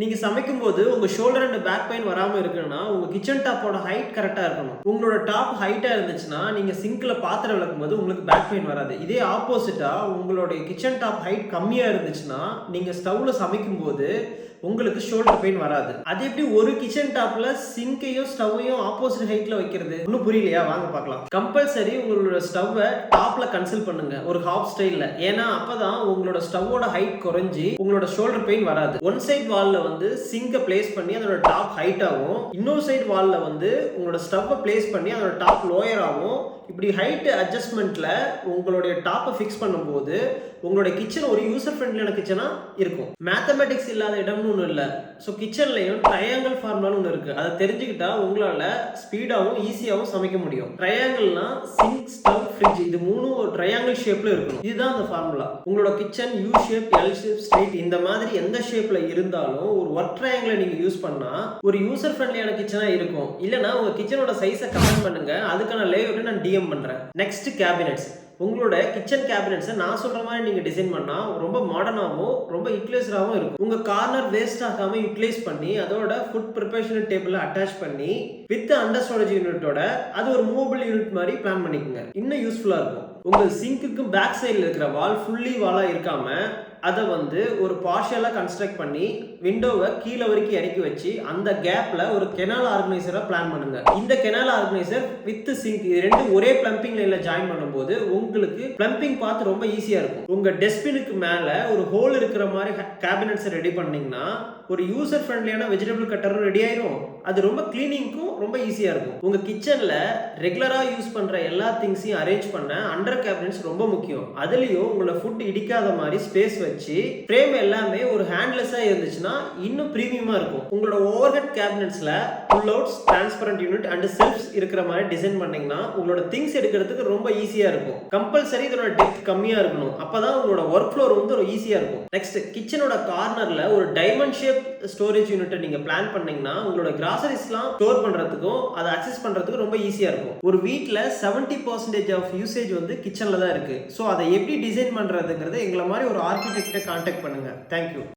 நீங்க சமைக்கும்போது உங்க ஷோல்டர் அண்ட் பேக் பெயின் வராம இருக்கணும்னா, உங்க கிச்சன் டாப்போட ஹைட் கரெக்ட்டா இருக்கணும். உங்களோட டாப் ஹைட்டா இருந்துச்சுன்னா, நீங்க சிங்க்ல பாத்திரம் விளக்கும்போது உங்களுக்கு பேக் பெயின் வராது. இதே ஆப்போசிட்டா உங்களுடைய கிச்சன் டாப் ஹைட் கம்மியா இருந்துச்சுன்னா, நீங்க ஸ்டவ்ல சமைக்கும்போது உங்களுக்கு ஷோல்டர் பெயின் வராது. அது எப்படி ஒரு கிச்சன் டாப்ல சிங்கையும் ஸ்டவ்வையும் ஆப்போசிட் ஹைட்ல வைக்கிறது? இன்னும் புரியலையா? வாங்க பார்க்கலாம். கம்பல்சரி உங்களோட ஸ்டவ்வை டாப்ல கன்சல்ட் பண்ணுங்க, ஒரு ஹாப் ஸ்டைல்ல. ஏன்னா அப்பதான் உங்களோட ஸ்டவ்வோட ஹைட் குறைஞ்சி உங்களோட ஷோல்டர் பெயின் வராது. ஒன் சைட் வால்ல வந்து சிங்கை பிளேஸ் பண்ணி அதோட டாப் ஹைட்டாகவும், இன்னொரு சைடு வால்ல வந்து உங்களோட ஸ்டவ்வை பிளேஸ் பண்ணி அதோட டாப் லோயராகவும், இப்படி ஹைட் அட்ஜஸ்ட்மெண்ட்ல உங்களுடைய டாப்பை ஃபிக்ஸ் பண்ணும்போது உங்களுடைய கிச்சன் ஒரு யூசர் ஃப்ரெண்ட்லியான கிச்சனா இருக்கும். மேத்தமெட்டிக்ஸ் இல்லாத இடம்னு ஒன்று இல்லை. ஸோ கிச்சன்லையும் ட்ரையாங்கிள் ஃபார்முலான்னு ஒன்று இருக்கு. அதை தெரிஞ்சுக்கிட்டா உங்களால ஸ்பீடாகவும் ஈஸியாகவும் சமைக்க முடியும். ட்ரையாங்கிள்னா சிங்க், ஸ்டவ், ஃப்ரிட்ஜ், இது மூணும் ஒரு ட்ரையாங்கிள் ஷேப்ல இருக்கணும். இதுதான் அந்த ஃபார்முலா. உங்களோட kitchen U shape, L shape, straight இந்த மாதிரி எந்த ஷேப்ல இருந்தாலும் ஒரு ஒர்க் ட்ரையாங்கிளை நீங்க யூஸ் பண்ணா ஒரு யூசர் ஃப்ரெண்ட்லியான கிச்சனா இருக்கும். இல்லைன்னா உங்க கிச்சனோட சைஸை கமெண்ட் பண்ணுங்க, அதுக்கான லேஅவுட்டை நான் டிஎம் பண்றேன். Next cabinets. உங்களோட கிச்சன் கேபினெட்ஸை நான் சொல்ற மாதிரி நீங்க டிசைன் பண்ணா ரொம்ப மாடர்னாகவும் ரொம்ப யூட்டிலைஸ்டாகவும் இருக்கும். உங்க கார்னர் வேஸ்ட் ஆகாம யூட்டிலைஸ் பண்ணி அதோட ஃபுட் ப்ரிப்பரேஷன் டேபிள் அட்டாச் பண்ணி வித் அண்டர் ஸ்டோரேஜ் யூனிட்டோட அது ஒரு மூவபிள் யூனிட் மாதிரி பிளான் பண்ணிக்கோங்க. இன்னும் யூஸ்ஃபுல்லா இருக்கும். உங்க சிங்க்குக்கும் பேக் சைடில் இருக்கிற வால் ஃபுல்லி வாலா இருக்காம அதை வந்து ஒரு பார்ஷியலா கன்ஸ்ட்ரக்ட் பண்ணி விண்டோவை கீழே வரைக்கும் இறக்கி வச்சு அந்த கேப்ல ஒரு கெனால் ஆர்கனைசரா பிளான் பண்ணுங்க. இந்த கெனால் ஆர்கனைசர் வித் சிங்க் இது ரெண்டு ஒரே பிளம்பிங் லைன்ல ஜாயின் பண்ணும்போது உங்களுக்கு பிளம்பிங் பார்த்து ரொம்ப ஈஸியா இருக்கும். உங்க டஸ்ட்பினுக்கு மேல ஒரு ஹோல் இருக்கிற மாதிரி கேபினெட்ஸ் ரெடி பண்ணீங்கன்னா ஒரு யூசர் ஃப்ரெண்ட்லியான வெஜிடபிள் கட்டரும் ரெடி ஆயிரும். அது ரொம்ப கிளீனிங்க்கும் ரொம்ப ஈஸியா இருக்கும். உங்க கிச்சன்ல ரெகுலரா யூஸ் பண்ற எல்லா திங்ஸையும் அரேஞ்ச் பண்ண அண்டர் கேபினெட்ஸ் ரொம்ப முக்கியம். அதுலயும் உங்களோட ஃபுட் இடிக்காத மாதிரி ஸ்பேஸ் வச்சு ஃப்ரேம் எல்லாமே ஒரு ஹேண்ட்லெஸ்ஸா இருந்துச்சுன்னா இன்னும் பிரீமியமா இருக்கும். உங்களோட ஓவர்ஹெட் கேபினெட்ஸ்ல pull outs, transparent unit and shelves இருக்கிற மாதிரி டிசைன் பண்ணீங்கன்னா உங்களோட திங்ஸ் எடுக்கிறதுக்கு ரொம்ப ஈஸியா இருக்கும். கம்பல்சரி இதோட டெப்த் கம்மியா இருக்கணும். அப்பதான் உங்களோட ஒர்க் ஃப்ளோர் வந்து ஒரு ஈஸியா இருக்கும். நெக்ஸ்ட் கிச்சனோட கார்னர்ல ஒரு டைமண்ட் ஷேப் ஸ்டோரேஜ் யூனிட்டை நீங்க பிளான் பண்ணீங்கன்னா உங்களோட கிராசரிஸ்லாம் ஸ்டோர் பண்றதுக்கும் அதை அக்சஸ் பண்றதுக்கு ரொம்ப ஈஸியா இருக்கும். ஒரு வீட்ல 70% ஆஃப் யூசேஜ் வந்து கிச்சன்ல தான் இருக்கு. ஸோ அதை எப்படி டிசைன் பண்றதுங்கிறது எங்களை மாதிரி ஒரு ஆர்கிடெக்டை கான்டாக்ட் பண்ணுங்க. தேங்க்யூ.